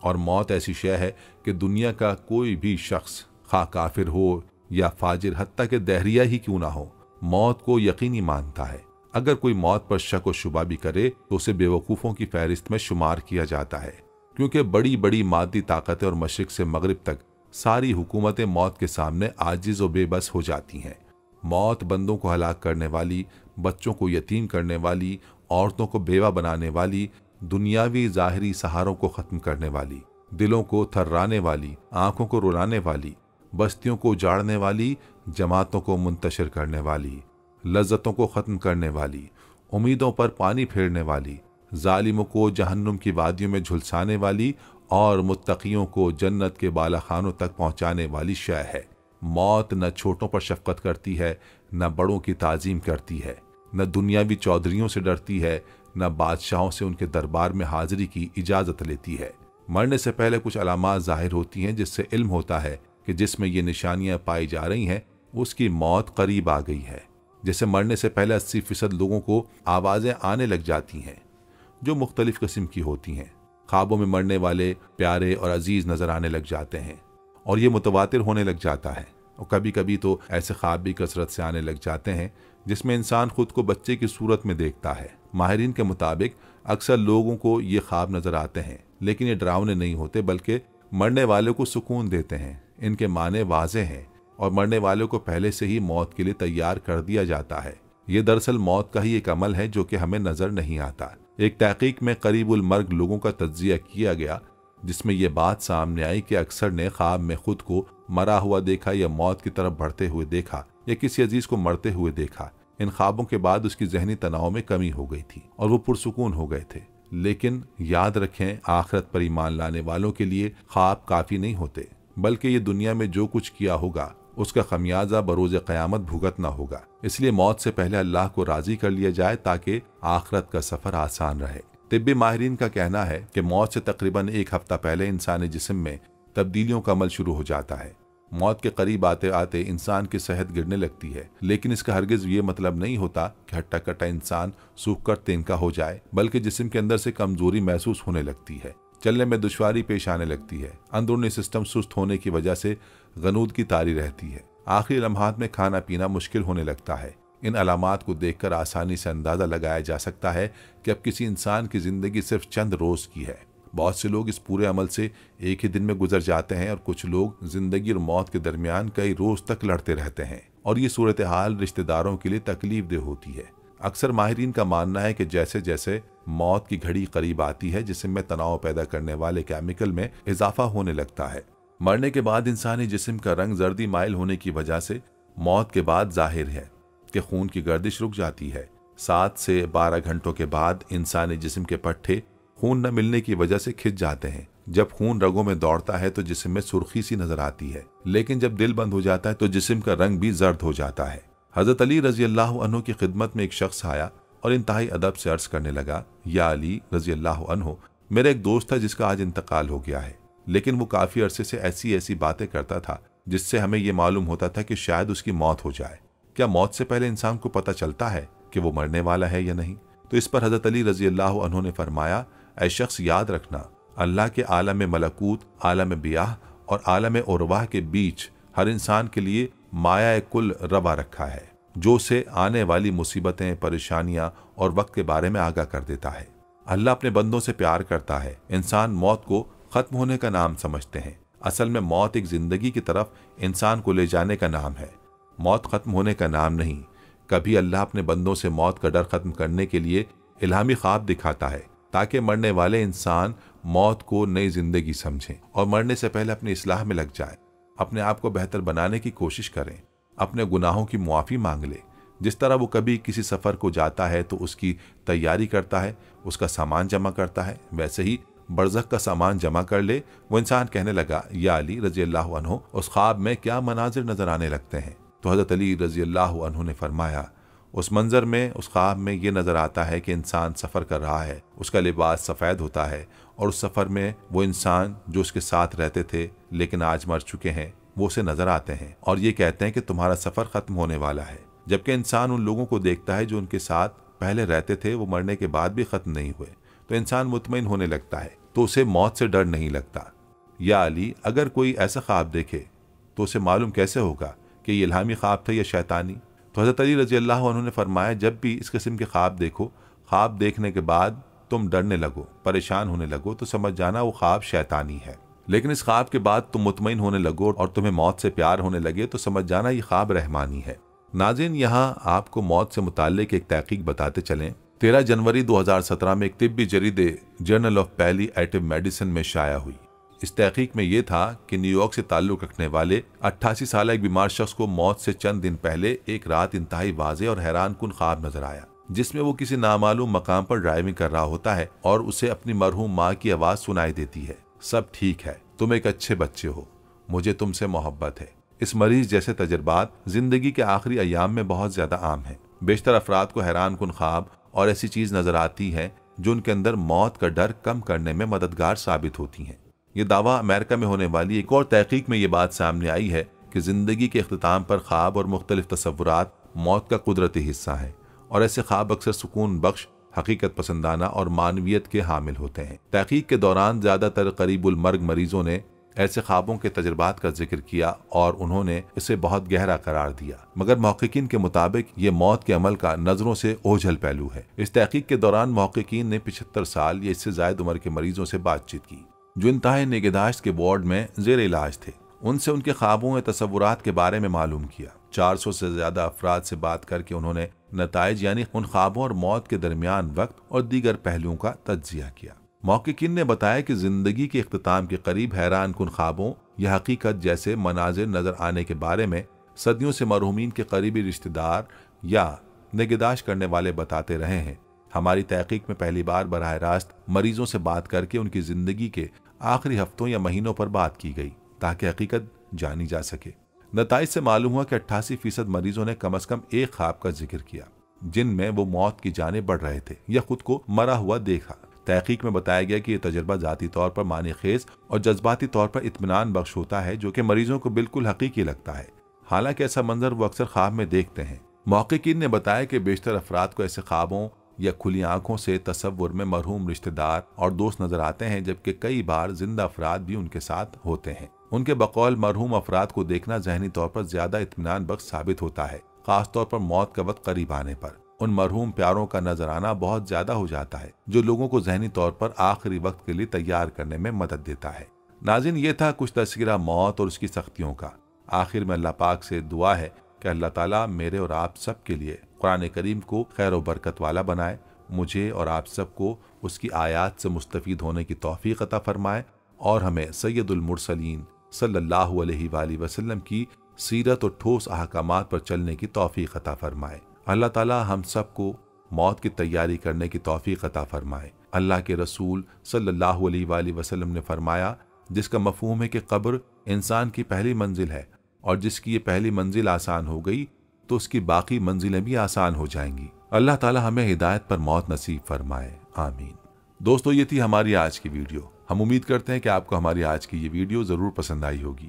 और मौत ऐसी शय है कि दुनिया का कोई भी शख्स, खा काफिर हो या फाजिर, हत्ता के दहरिया ही क्यों ना हो, मौत को यकीनी मानता है। अगर कोई मौत पर शक व शुबा भी करे तो उसे बेवकूफ़ों की फहरिस्त में शुमार किया जाता है, क्योंकि बड़ी बड़ी मादी ताकतें और मशरिक से मगरिब तक सारी हुकूमतें मौत के सामने आजिज़ व बेबस हो जाती हैं। मौत बंदों को हलाक करने वाली, बच्चों को यतीम करने वाली, औरतों को बेवा बनाने वाली, दुनियावी ज़ाहिरी सहारों को ख़त्म करने वाली, दिलों को थर्राने वाली, आंखों को रुलाने वाली, बस्तियों को उजाड़ने वाली, जमातों को मुंतशिर करने वाली, लज्जतों को ख़त्म करने वाली, उम्मीदों पर पानी फेरने वाली, जालिमों को जहन्नुम की वादियों में झुलसाने वाली और मुत्तकियों को जन्नत के बालाखानों तक पहुँचाने वाली शय है। मौत न छोटों पर शफ़क़त करती है, न बड़ों की ताज़ीम करती है, न दुनियावी चौधरियों से डरती है, न बादशाहों से उनके दरबार में हाजिरी की इजाज़त लेती है। मरने से पहले कुछ अलामात ज़ाहिर होती हैं जिससे इल्म होता है कि जिसमें ये निशानियां पाई जा रही हैं उसकी मौत करीब आ गई है। जैसे मरने से पहले 80% लोगों को आवाज़ें आने लग जाती हैं जो मुख्तलिफ किस्म की होती हैं। ख्वाबों में मरने वाले प्यारे और अजीज़ नज़र आने लग जाते हैं और ये मुतवातिर होने लग जाता है। اور کبھی کبھی تو ایسے خواب بھی کثرت سے آنے لگ جاتے ہیں جس میں انسان خود کو بچے کی صورت میں دیکھتا ہے۔ ماہرین کے مطابق اکثر لوگوں کو یہ خواب نظر آتے ہیں، لیکن یہ ڈراؤنے نہیں ہوتے بلکہ مرنے والے کو سکون دیتے ہیں۔ ان کے معنی واضح ہیں اور مرنے والے کو پہلے سے ہی موت کے لیے تیار کر دیا جاتا ہے۔ یہ دراصل موت کا ہی ایک عمل ہے جو کہ ہمیں نظر نہیں آتا۔ ایک تحقیق میں قریب المرگ لوگوں کا تجزیہ کیا گیا جس میں یہ بات سامنے آئی کہ اکثر نے خواب میں خود کو مرا ہوا دیکھا یا موت کی طرف بڑھتے ہوئے دیکھا یا کسی عزیز کو مرتے ہوئے دیکھا۔ ان خوابوں کے بعد اس کی ذہنی تناؤ میں کمی ہو گئی تھی اور وہ پرسکون ہو گئے تھے۔ لیکن یاد رکھیں، آخرت پر ایمان لانے والوں کے لیے خواب کافی نہیں ہوتے، بلکہ یہ دنیا میں جو کچھ کیا ہوگا اس کا خمیازہ بروز قیامت بھگتنا ہوگا۔ اس لیے موت سے پہلے اللہ کو راضی کر لیا جائے تاکہ آخرت کا سفر آسان رہے۔ طبی ماہرین کا کہنا ہے کہ موت سے تقریباً 1 ہفتہ پہلے انسانی جسم میں تبدیلیوں کا عمل شروع ہو جاتا ہے۔ موت کے قریب آتے آتے انسان کی صحت گرنے لگتی ہے، لیکن اس کا ہرگز یہ مطلب نہیں ہوتا کہ ہٹا کٹا انسان سوکھ کر تنکا ہو جائے، بلکہ جسم کے اندر سے کمزوری محسوس ہونے لگتی ہے، چلنے میں دشواری پیش آنے لگتی ہے، اندرونی سسٹم سست ہونے کی وجہ سے غنودگی طاری رہتی ہے، آخری لمحات میں کھانا پینا مشکل ہونے لگتا ہے۔ ان علامات کو دیکھ کر آسانی سے اندازہ لگایا جا سکتا ہے کہ اب کسی انسان کی زندگی صرف چند روز کی ہے۔ بہت سے لوگ اس پورے عمل سے ایک ہی دن میں گزر جاتے ہیں اور کچھ لوگ زندگی اور موت کے درمیان کئی روز تک لڑتے رہتے ہیں، اور یہ صورتحال رشتہ داروں کے لیے تکلیف دہ ہوتی ہے۔ اکثر ماہرین کا ماننا ہے کہ جیسے جیسے موت کی گھڑی قریب آتی ہے، جسم میں تناؤ پیدا کرنے والے کیمیکل میں اضافہ ہونے لگتا ہے۔ مرنے کے بعد انسانی جسم کا رنگ زردی مائل ہونے کی وجہ سے موت کے بعد ظاہر ہے کہ خون کی گردش رک جاتی ہے۔ 7 سے 12 گھنٹوں کے بعد انسانی جسم کے پٹھے خون نہ ملنے کی وجہ سے کھچ جاتے ہیں۔ جب خون رگوں میں دوڑتا ہے تو جسم میں سرخی سی نظر آتی ہے، لیکن جب دل بند ہو جاتا ہے تو جسم کا رنگ بھی زرد ہو جاتا ہے۔ حضرت علی رضی اللہ عنہ کی خدمت میں ایک شخص آیا اور انتہائی ادب سے عرض کرنے لگا، یا علی رضی اللہ عنہ، میرا ایک دوست تھا جس کا آج انتقال ہو گیا ہے، لیکن وہ کافی عرصے سے ایسی باتیں کرتا تھا جس سے ہمیں یہ معلوم ہوتا تھا کہ شاید اس کی موت ہو جائے۔ کیا موت سے پہلے انسان کو پتہ چلتا ہے کہ وہ مرنے والا ہے یا نہیں؟ تو اس پر حضرت علی رضی اللہ عنہ نے فرمایا، اے شخص، یاد رکھنا، اللہ کے عالم ملکوت، عالم بیاہ اور عالم ارواح کے بیچ ہر انسان کے لیے مایہ کل روا رکھا ہے، جو اسے آنے والی مصیبتیں، پریشانیاں اور وقت کے بارے میں آگاہ کر دیتا ہے۔ اللہ اپنے بندوں سے پیار کرتا ہے۔ انسان موت کو ختم ہونے کا نام سمجھتے ہیں، اصل میں موت ایک زندگی کی طرف انسان کو لے جانے کا نام ہے، موت ختم ہونے کا نام نہیں۔ کبھی اللہ اپنے بندوں سے موت کا ڈر ختم کرنے کے لیے الہامی خواب دکھاتا ہے تاکہ مرنے والے انسان موت کو نئی زندگی سمجھیں اور مرنے سے پہلے اپنی اصلاح میں لگ جائیں، اپنے آپ کو بہتر بنانے کی کوشش کریں، اپنے گناہوں کی معافی مانگ لیں۔ جس طرح وہ کبھی کسی سفر کو جاتا ہے تو اس کی تیاری کرتا ہے، اس کا سامان جمع کرتا ہے، ویسے ہی برزخ کا سامان جمع کر لے۔ وہ انسان کہنے لگا، یا علی رضی اللہ عنہ، اس خواب میں کیا مناظر نظر آنے لگتے ہیں؟ تو حضرت علی رضی اللہ عنہ نے فرمایا، اس منظر میں، اس خواب میں یہ نظر آتا ہے کہ انسان سفر کر رہا ہے، اس کا لباس سفید ہوتا ہے، اور اس سفر میں وہ انسان جو اس کے ساتھ رہتے تھے لیکن آج مر چکے ہیں، وہ اسے نظر آتے ہیں اور یہ کہتے ہیں کہ تمہارا سفر ختم ہونے والا ہے۔ جبکہ انسان ان لوگوں کو دیکھتا ہے جو ان کے ساتھ پہلے رہتے تھے، وہ مرنے کے بعد بھی ختم نہیں ہوئے، تو انسان مطمئن ہونے لگتا ہے، تو اسے موت سے ڈر نہیں لگتا۔ یا علی، اگر کوئی ایسا خواب دیکھے تو اسے معلوم کیسے ہوگا کہ یہ الہامی خواب تھا یا شیطانی؟ تو حضرت علی رضی اللہ عنہ نے فرمایا، جب بھی اس قسم کے خواب دیکھو، خواب دیکھنے کے بعد تم ڈرنے لگو، پریشان ہونے لگو، تو سمجھ جانا وہ خواب شیطانی ہے۔ لیکن اس خواب کے بعد تم مطمئن ہونے لگو اور تمہیں موت سے پیار ہونے لگے تو سمجھ جانا یہ خواب رحمانی ہے۔ ناظرین، یہاں آپ کو موت سے متعلق ایک تحقیق بتاتے چلیں۔ 13 جنوری 2017 میں ایک طبی جریدے جرنل آف پیلی ایٹو میڈیسن میں شائع ہوئی۔ اس تحقیق میں یہ تھا کہ نیو یارک سے تعلق رکھنے والے 88 سالہ ایک بیمار شخص کو موت سے چند دن پہلے ایک رات انتہائی واضح اور حیران کن خواب نظر آیا، جس میں وہ کسی نامعلوم مقام پر ڈرائیونگ کر رہا ہوتا ہے اور اسے اپنی مرحوم ماں کی آواز سنائی دیتی ہے، سب ٹھیک ہے، تم ایک اچھے بچے ہو، مجھے تم سے محبت ہے۔ اس مریض جیسے تجربات زندگی کے آخری ایام میں بہت زیادہ عام ہیں۔ بیشتر افراد کو حیران کن خواب اور ایسی چیز نظر آتی ہے جو ان کے اندر موت کا ڈر کم کرنے میں مددگار ثابت ہوتی ہیں۔ یہ دعویٰ امریکہ میں ہونے والی ایک اور تحقیق میں یہ بات سامنے آئی ہے کہ زندگی کے اختتام پر خواب اور مختلف تصورات موت کا قدرتی حصہ ہیں، اور ایسے خواب اکثر سکون بخش، حقیقت پسندانہ اور معنویت کے حامل ہوتے ہیں۔ تحقیق کے دوران زیادہ تر قریب المرگ مریضوں نے ایسے خوابوں کے تجربات کا ذکر کیا اور انہوں نے اسے بہت گہرا قرار دیا، مگر محققین کے مطابق یہ موت کے عمل کا نظروں سے اوجھل پہلو ہے۔ اس تحقیق کے دوران محققین نے 75 سال یا اس سے زائد عمر کے مریضوں سے بات چیت کی جو انتہائی نگہداشت کے وارڈ میں زیر علاج تھے۔ ان سے ان کے خوابوں یا تصورات کے بارے میں معلوم کیا۔ 400 سے زیادہ افراد سے بات کر کے انہوں نے نتائج یعنی ان خوابوں اور موت کے درمیان وقت اور دیگر پہلوؤں کا تجزیہ کیا۔ محققین نے بتایا کہ زندگی کے اختتام کے قریب حیران کن خوابوں یا حقیقت جیسے مناظر نظر آنے کے بارے میں صدیوں سے مرحومین کے قریبی رشتہ دار یا نگہداشت کرنے والے بتاتے رہے ہیں۔ ہماری تحقیق میں پہلی بار براہ راست مریضوں سے بات کر کے ان کی زندگی کے آخری ہفتوں یا مہینوں پر بات کی گئی تاکہ حقیقت جانی جا سکے۔ نتائج سے معلوم ہوا کہ 88% مریضوں نے کم از کم ایک خواب کا ذکر کیا جن میں وہ موت کی جانب بڑھ رہے تھے یا خود کو مرا ہوا دیکھا۔ تحقیق میں بتایا گیا کہ یہ تجربہ ذاتی طور پر معنی خیز اور جذباتی طور پر اطمینان بخش ہوتا ہے جو کہ مریضوں کو بالکل حقیقی لگتا ہے، حالانکہ ایسا منظر وہ اکثر خواب میں دیکھتے ہیں۔ محققین نے بتایا کہ بیشتر افراد کو ایسے خوابوں یا کھلی آنکھوں سے تصور میں مرحوم رشتہ دار اور دوست نظر آتے ہیں، جبکہ کئی بار زندہ افراد بھی ان کے ساتھ ہوتے ہیں۔ ان کے بقول مرحوم افراد کو دیکھنا ذہنی طور پر زیادہ اطمینان بخش ثابت ہوتا ہے، خاص طور پر موت کا وقت قریب آنے پر۔ ان مرحوم پیاروں کا نظر آنا بہت زیادہ ہو جاتا ہے جو لوگوں کو ذہنی طور پر آخری وقت کے لیے تیار کرنے میں مدد دیتا ہے۔ ناظرین، یہ تھا کچھ تذکرہ موت اور اس کی سختیوں کا۔ آخر میں اللہ پاک سے دعا ہے کہ اللہ تعالیٰ میرے اور آپ سب کے لیے قرآن کریم کو خیر و برکت والا بنائے، مجھے اور آپ سب کو اس کی آیات سے مستفید ہونے کی توفیق عطا فرمائے اور ہمیں سید المرسلین صلی اللہ علیہ وآلہ وسلم کی سیرت اور ٹھوس احکامات پر چلنے کی توفیق عطا فرمائے۔ اللہ تعالیٰ ہم سب کو موت کی تیاری کرنے کی توفیق عطا فرمائے۔ اللہ کے رسول صلی اللہ علیہ وآلہ وسلم نے فرمایا، جس کا مفہوم ہے کہ قبر انسان کی پہلی منزل ہے اور جس کی یہ پہلی منزل آسان ہو گئی تو اس کی باقی منزلیں بھی آسان ہو جائیں گی۔ اللہ تعالیٰ ہمیں ہدایت پر موت نصیب فرمائے، آمین۔ دوستو، یہ تھی ہماری آج کی ویڈیو۔ ہم امید کرتے ہیں کہ آپ کو ہماری آج کی یہ ویڈیو ضرور پسند آئی ہوگی۔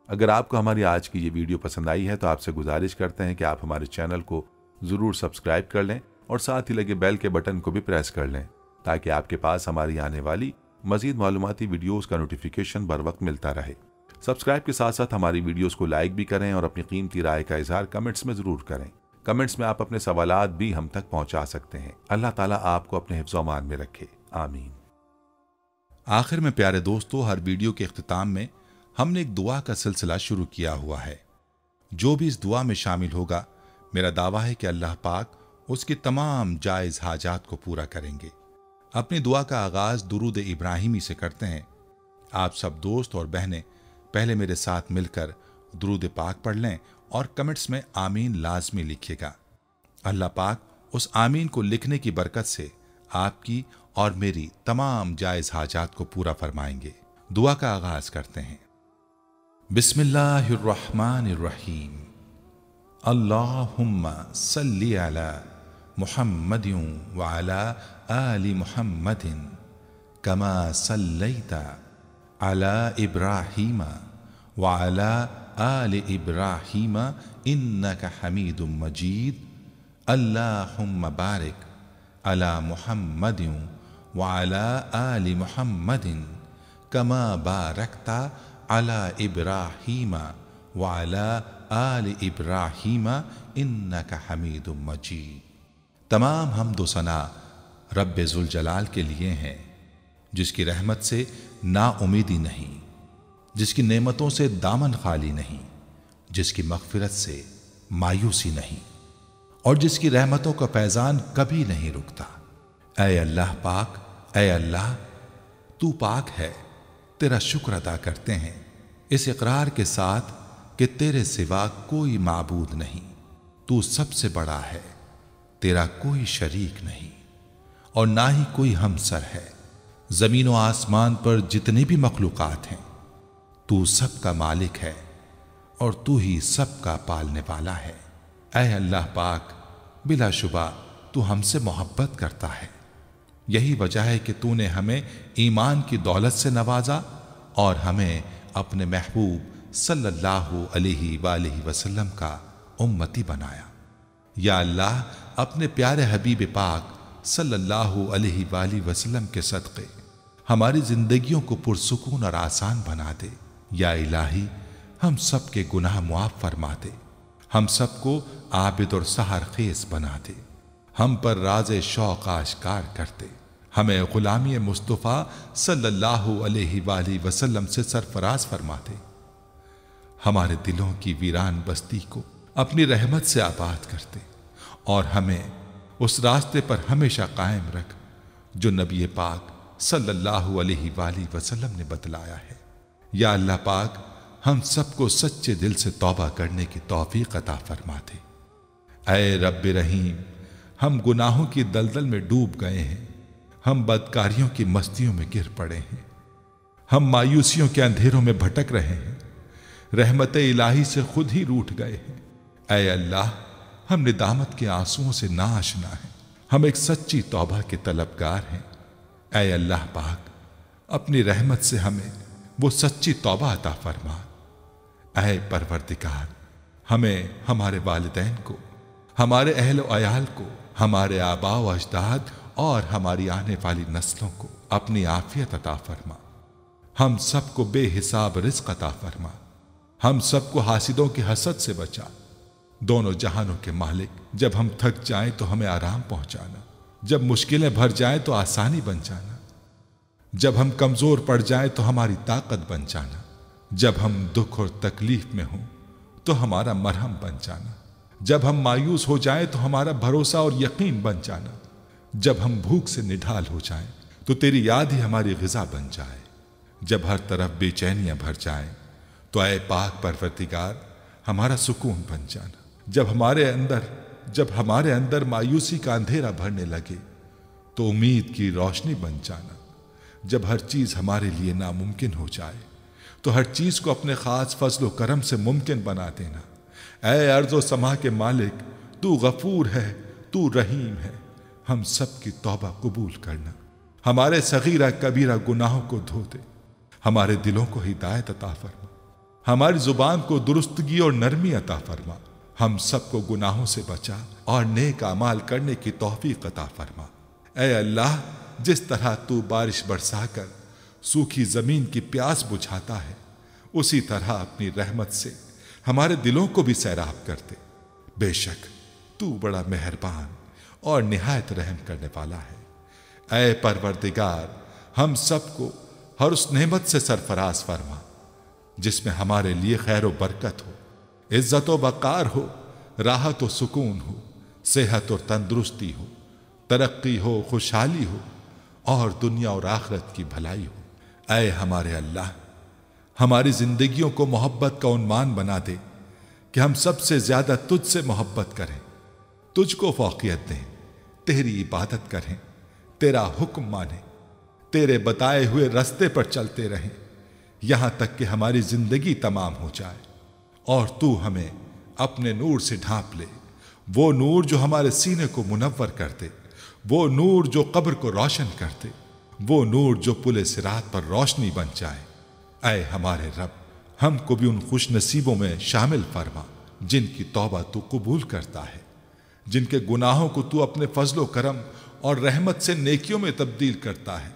اگر آپ کو ہماری آج کی یہ ویڈیو پسند آئی ہے تو آپ سے گزارش کرتے ہیں کہ آپ ہمارے چینل کو ضرور سبسکرائب کر لیں اور ساتھ ہی لگے بیل کے بٹن کو بھی پریس کر لیں تاکہ آپ کے پاس ہماری آنے والی مزید معلوماتی ویڈیوز کا نوٹیفیکیشن بر وقت ملتا رہے۔ سبسکرائب کے ساتھ ساتھ ہماری ویڈیوز کو لائک بھی کریں اور اپنی قیمتی رائے کا اظہار کمنٹس میں ضرور کریں۔ کمنٹس میں آپ اپنے سوالات بھی ہم تک پہنچا سکتے ہیں۔ اللہ تعالیٰ آپ کو اپنے حفظ و امان میں رکھے، آمین۔ آخر میں پیارے دوستو، ہر ویڈیو کے اختتام میں ہم نے ایک دعا کا سلسلہ شروع کیا ہوا ہے۔ جو بھی اس دعا میں شامل ہوگا، میرا دعویٰ ہے کہ اللہ پاک اس کی تمام جائز حاجات کو پورا کریں گے۔ اپنی دعا کا آغاز درود ابراہیمی سے کرتے ہیں۔ آپ سب دوست اور بہنیں پہلے میرے ساتھ مل کر درود پاک پڑھ لیں اور کمنٹس میں آمین لازمی لکھیے گا۔ اللہ پاک اس آمین کو لکھنے کی برکت سے آپ کی اور میری تمام جائز حاجات کو پورا فرمائیں گے۔ دعا کا آغاز کرتے ہیں۔ بسم اللہ الرحمن الرحیم۔ اللہم صلی علی محمد وعلی آل محمد کما صلیت علی ابراہیم وعلی آل ابراہیم انک حمید مجید۔ اللہم بارک علی محمد وعلی آل محمد کما بارکت علی ابراہیم وعلی آل ابراہیم انک حمید مجید۔ تمام حمد و ثنا رب ذوالجلال کے لیے ہیں، جس کی رحمت سے نا امیدی نہیں، جس کی نعمتوں سے دامن خالی نہیں، جس کی مغفرت سے مایوسی نہیں، اور جس کی رحمتوں کا فیضان کبھی نہیں رکتا۔ اے اللہ پاک، اے اللہ تو پاک ہے، تیرا شکر ادا کرتے ہیں اس اقرار کے ساتھ کہ تیرے سوا کوئی معبود نہیں، تو سب سے بڑا ہے، تیرا کوئی شریک نہیں اور نہ ہی کوئی ہمسر ہے۔ زمین و آسمان پر جتنی بھی مخلوقات ہیں تو سب کا مالک ہے اور تو ہی سب کا پالنے والا ہے۔ اے اللہ پاک، بلا شبہ تو ہم سے محبت کرتا ہے، یہی وجہ ہے کہ تو نے ہمیں ایمان کی دولت سے نوازا اور ہمیں اپنے محبوب صلی اللہ علیہ وآلہ وسلم کا امتی بنایا۔ یا اللہ، اپنے پیارے حبیب پاک صلی اللہ علیہ وآلہ وسلم کے صدقے ہماری زندگیوں کو پرسکون اور آسان بنا دے۔ या इलाही हम सब के गुनाह मुआफ फरमा दे, हम सबको आबिद और सहर खेस बना दे, हम पर राज शौक आश्कार कर दे, हमें गुलामी मुस्तफ़ा सल्लल्लाहु अलैहि वसल्लम से सरफराज फरमा दे, हमारे दिलों की वीरान बस्ती को अपनी रहमत से आबाद कर दे और हमें उस रास्ते पर हमेशा कायम रख जो नबी पाक सल्लल्लाहु अलैहि वसल्लम ने बतलाया है। या अल्लाह पाक हम सबको सच्चे दिल से तौबा करने की तौफीक अता फरमा दे। ऐ रब्ब रहीम, हम गुनाहों की दलदल में डूब गए हैं, हम बदकारियों की मस्तियों में गिर पड़े हैं, हम मायूसियों के अंधेरों में भटक रहे हैं, रहमत इलाही से खुद ही रूठ गए हैं। ऐ अल्लाह, हम निदामत के आंसुओं से नाआशना हैं, हम एक सच्ची तौबा के तलबगार हैं। ऐ अल्लाह पाक, अपनी रहमत से हमें वो सच्ची तौबा अता फरमा। ऐ परवरदिगार, हमें हमारे वालिदैन को, हमारे अहल व अयाल को, हमारे आबा व अजदाद और हमारी आने वाली नस्लों को अपनी आफियत अता फरमा। हम सबको बेहिसाब रिज़्क़ अता फरमा, हम सबको हासिदों की हसद से बचा। दोनों जहानों के मालिक, जब हम थक जाएं तो हमें आराम पहुंचाना, जब मुश्किलें भर जाएं तो आसानी बन जाना, जब हम कमजोर पड़ जाएं तो हमारी ताकत बन जाना, जब हम दुख और तकलीफ में हों तो हमारा मरहम बन जाना, जब हम मायूस हो जाएं तो हमारा भरोसा और यकीन बन जाना, जब हम भूख से निढाल हो जाएं तो तेरी याद ही हमारी गिज़ा बन जाए, जब हर तरफ बेचैनियां भर जाएं तो ऐ पाक परवरदिगार हमारा सुकून बन जाना, जब हमारे अंदर मायूसी का अंधेरा भरने लगे तो उम्मीद की रोशनी बन जाना, जब हर चीज हमारे लिए नामुमकिन हो जाए तो हर चीज को अपने खास फजल व करम से मुमकिन बना देना। ऐ अर्ज़ व समा के मालिक, तू गफूर है, तू रहीम है, हम सब की तौबा कबूल करना, हमारे सगीरा कबीरा गुनाहों को धो दे, हमारे दिलों को हिदायत अता फरमा, हमारी जुबान को दुरुस्तगी और नरमी अता फरमा, हम सबको गुनाहों से बचा और नेक अमाल करने की तौफीक अता फरमा। ऐ अल्लाह, जिस तरह तू बारिश बरसाकर सूखी जमीन की प्यास बुझाता है, उसी तरह अपनी रहमत से हमारे दिलों को भी सैराब कर दे। बेशक तू बड़ा मेहरबान और निहायत रहम करने वाला है। ऐ परवरदिगार, हम सबको हर उस नेमत से सरफराज फरमा जिसमें हमारे लिए खैर व बरकत हो, इज्जत व वक़ार हो, राहत व सुकून हो, सेहत और तंदुरुस्ती हो, तरक्की हो, खुशहाली हो और दुनिया और आखिरत की भलाई हो। ऐ हमारे अल्लाह, हमारी जिंदगियों को मोहब्बत का उन्मान बना दे कि हम सबसे ज्यादा तुझसे मोहब्बत करें, तुझको फौकियत दें, तेरी इबादत करें, तेरा हुक्म माने, तेरे बताए हुए रास्ते पर चलते रहें यहां तक कि हमारी जिंदगी तमाम हो जाए और तू हमें अपने नूर से ढांप ले, वो नूर जो हमारे सीने को मुनव्वर कर दे, वो नूर जो कब्र को रोशन कर दे, वो नूर जो पुले सिरात पर रोशनी बन जाए। ऐ हमारे रब, हमको भी उन खुश नसीबों में शामिल फरमा जिनकी तौबा तू कबूल करता है, जिनके गुनाहों को तू अपने फजलो करम और रहमत से नेकियों में तब्दील करता है।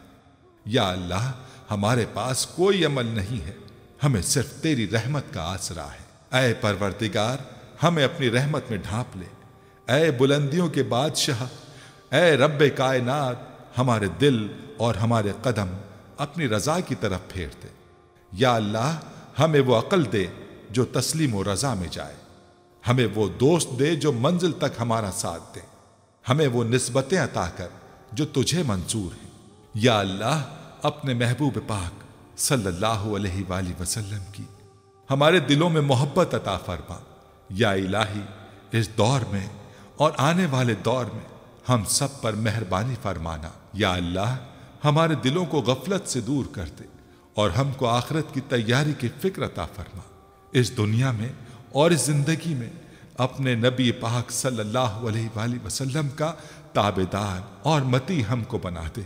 या अल्लाह, हमारे पास कोई अमल नहीं है, हमें सिर्फ तेरी रहमत का आसरा है। ऐ परवरदिगार, हमें अपनी रहमत में ढांप ले। ऐ बुलंदियों के बादशाह, ऐ रब्बे कायनात, हमारे दिल और हमारे कदम अपनी रजा की तरफ फेर दे। या अल्लाह, हमें वो अक्ल दे जो तस्लीम और रजा में जाए, हमें वो दोस्त दे जो मंजिल तक हमारा साथ दे, हमें वो निस्बतें अता कर जो तुझे मंजूर हैं। या अल्लाह, अपने महबूब पाक सल्लल्लाहु अलैहि वसल्लम की हमारे दिलों में मोहब्बत अता फरमा। या इलाही, इस दौर में और आने वाले दौर में हम सब पर मेहरबानी फरमाना। या अल्लाह, हमारे दिलों को गफलत से दूर कर दे और हमको आखिरत की तैयारी की फिक्र अता फरमा। इस दुनिया में और इस जिंदगी में अपने नबी पाक सल्लल्लाहु अलैहि वसल्लम का ताबेदार और मती हमको बना दे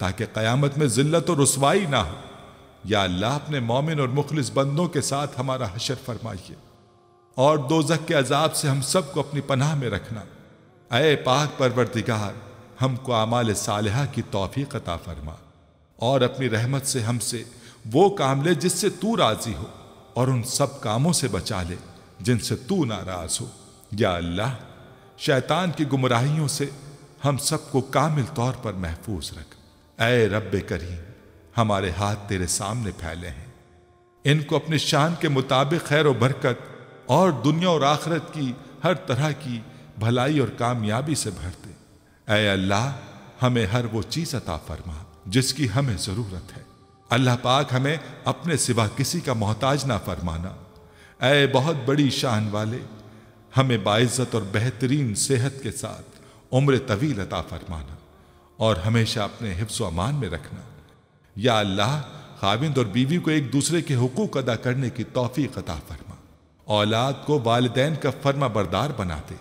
ताकि क़यामत में जिल्लत और रुसवाई ना हो। या अल्लाह, अपने मोमिन और मुखलिस बंदों के साथ हमारा हशर फरमाइए और दोज़ख के अजाब से हम सबको अपनी पनाह में रखना। ऐ पाक परवरदिगार, हमको आमाल सालिहा की तौफीक अता फरमा और अपनी रहमत से हमसे وہ کام لے جس سے تو راضی ہو، اور ان سب کاموں سے بچا لے جن سے تو ناراض ہو۔ یا اللہ، شیطان کی گمراہیوں سے ہم سب کو کامل طور پر محفوظ رکھ۔ اے رب کریم، ہمارے ہاتھ تیرے سامنے پھیلے ہیں، ان کو اپنی شان کے مطابق خیر و برکت اور دنیا اور آخرت کی ہر طرح کی بھلائی اور کامیابی سے بھر دے۔ اے اللہ، ہمیں ہر وہ چیز عطا فرما جس کی ہمیں ضرورت ہے۔ اللہ پاک ہمیں اپنے سوا کسی کا محتاج نہ فرمانا۔ اے بہت بڑی شان والے، ہمیں باعزت اور بہترین صحت کے ساتھ عمر طویل عطا فرمانا اور ہمیشہ اپنے حفظ و امان میں رکھنا۔ یا اللہ، خاوند اور بیوی کو ایک دوسرے کے حقوق ادا کرنے کی توفیق عطا فرما۔ اولاد کو والدین کا فرما بردار بنا دے۔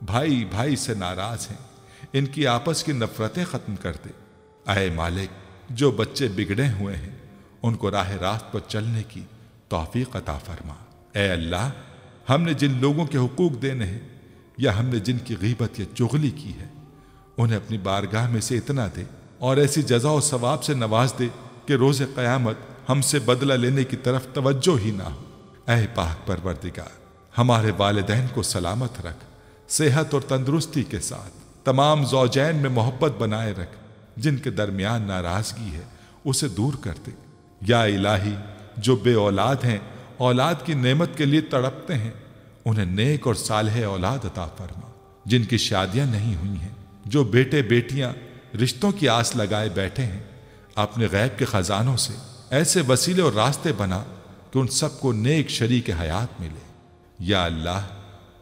بھائی بھائی سے ناراض ہیں، ان کی آپس کی نفرتیں ختم کر دے۔ اے مالک، جو بچے بگڑے ہوئے ہیں ان کو راہ راست پر چلنے کی توفیق عطا فرما۔ اے اللہ، ہم نے جن لوگوں کے حقوق دینے ہیں یا ہم نے جن کی غیبت یا چغلی کی ہے، انہیں اپنی بارگاہ میں سے اتنا دے اور ایسی جزا و ثواب سے نواز دے کہ روز قیامت ہم سے بدلہ لینے کی طرف توجہ ہی نہ ہو۔ اے پاک پروردگار، ہمارے والدین کو سلامت رکھ، صحت اور تندرستی کے ساتھ تمام زوجین میں محبت بنائے رکھ، جن کے درمیان ناراضگی ہے اسے دور کر دے۔ یا الہی، جو بے اولاد ہیں، اولاد کی نعمت کے لیے تڑپتے ہیں، انہیں نیک اور صالح اولاد عطا فرما۔ جن کی شادیاں نہیں ہوئی ہیں، جو بیٹے بیٹیاں رشتوں کی آس لگائے بیٹھے ہیں، اپنے غیب کے خزانوں سے ایسے وسیلے اور راستے بنا کہ ان سب کو نیک شریک حیات ملے۔ یا اللہ،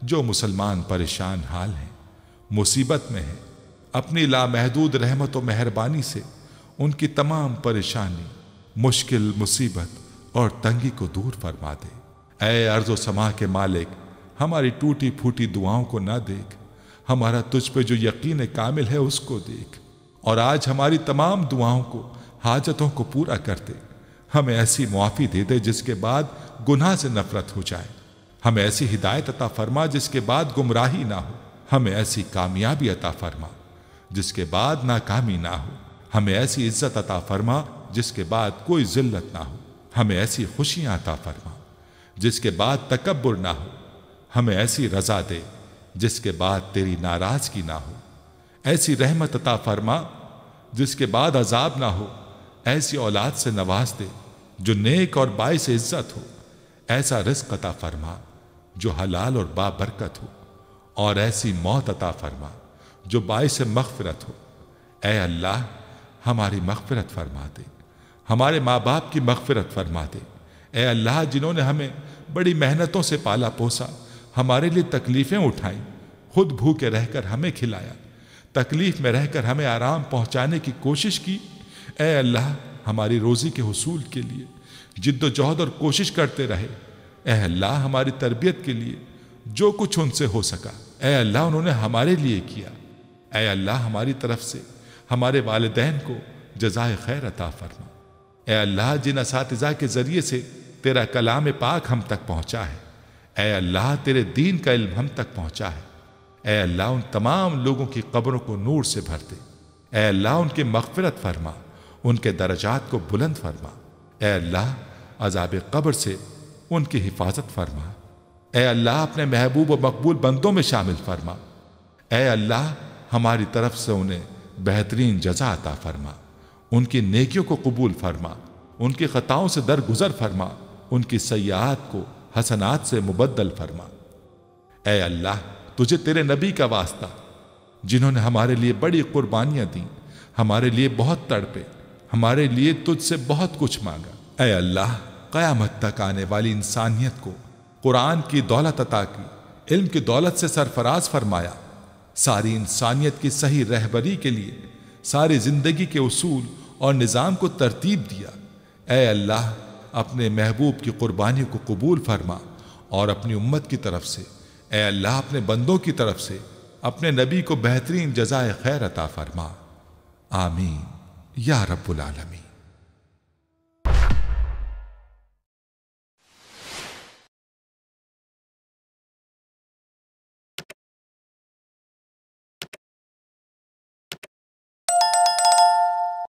جو مسلمان پریشان حال ہیں، مصیبت میں ہیں، اپنی لامحدود رحمت و مہربانی سے ان کی تمام پریشانی، مشکل، مصیبت اور تنگی کو دور فرما دے۔ اے ارض و سما کے مالک، ہماری ٹوٹی پھوٹی دعاؤں کو نہ دیکھ، ہمارا تجھ پہ جو یقین کامل ہے اس کو دیکھ، اور آج ہماری تمام دعاؤں کو، حاجتوں کو پورا کر دے۔ ہمیں ایسی معافی دے دے جس کے بعد گناہ سے نفرت ہو جائے، ہمیں ایسی ہدایت عطا فرما جس کے بعد گمراہی نہ ہو، ہمیں ایسی کامیابی عطا فرما جس کے بعد ناکامی نہ ہو، ہمیں ایسی عزت عطا فرما جس کے بعد کوئی ذلت نہ ہو، ہمیں ایسی خوشیاں عطا فرما جس کے بعد تکبر نہ ہو، ہمیں ایسی رضا دے جس کے بعد تیری ناراضگی نہ ہو، ایسی رحمت عطا فرما جس کے بعد عذاب نہ ہو، ایسی اولاد سے نواز دے جو نیک اور باعث عزت ہو، ایسا رزق عطا فرما جو حلال اور بابرکت ہو، اور ایسی موت عطا فرما جو باعث مغفرت ہو۔ اے اللہ، ہماری مغفرت فرما دے، ہمارے ماں باپ کی مغفرت فرما دے۔ اے اللہ، جنہوں نے ہمیں بڑی محنتوں سے پالا پوسا، ہمارے لیے تکلیفیں اٹھائیں، خود بھوکے رہ کر ہمیں کھلایا، تکلیف میں رہ کر ہمیں آرام پہنچانے کی کوشش کی، اے اللہ، ہماری روزی کے حصول کے لیے جد و جہد اور کوشش کرتے رہے۔ اے اللہ، ہماری تربیت کے لیے جو کچھ ان سے ہو سکا، اے اللہ، انہوں نے ہمارے لیے کیا۔ اے اللہ، ہماری طرف سے ہمارے والدین کو جزائے خیر عطا فرما۔ اے اللہ، جن اساتذہ کے ذریعے سے تیرا کلام پاک ہم تک پہنچا ہے، اے اللہ، تیرے دین کا علم ہم تک پہنچا ہے، اے اللہ، ان تمام لوگوں کی قبروں کو نور سے بھر دے۔ اے اللہ، ان کی مغفرت فرما، ان کے درجات کو بلند فرما۔ اے اللہ، عذاب قبر سے ان کی حفاظت فرما۔ اے اللہ، اپنے محبوب و مقبول بندوں میں شامل فرما۔ اے اللہ، ہماری طرف سے انہیں بہترین جزا عطا فرما، ان کی نیکیوں کو قبول فرما، ان کی خطاؤں سے درگزر فرما، ان کی سیئات کو حسنات سے مبدل فرما۔ اے اللہ، تجھے تیرے نبی کا واسطہ، جنہوں نے ہمارے لیے بڑی قربانیاں دیں، ہمارے لیے بہت تڑپے، ہمارے لیے تجھ سے بہت کچھ مانگا۔ اے اللہ، قیامت تک آنے والی انسانیت کو قرآن کی دولت عطا کی، علم کی دولت سے سرفراز فرمایا، ساری انسانیت کی صحیح رہبری کے لیے ساری زندگی کے اصول اور نظام کو ترتیب دیا۔ اے اللہ، اپنے محبوب کی قربانیوں کو قبول فرما، اور اپنی امت کی طرف سے، اے اللہ، اپنے بندوں کی طرف سے اپنے نبی کو بہترین جزائے خیر عطا فرما۔ آمین یا رب العالمین۔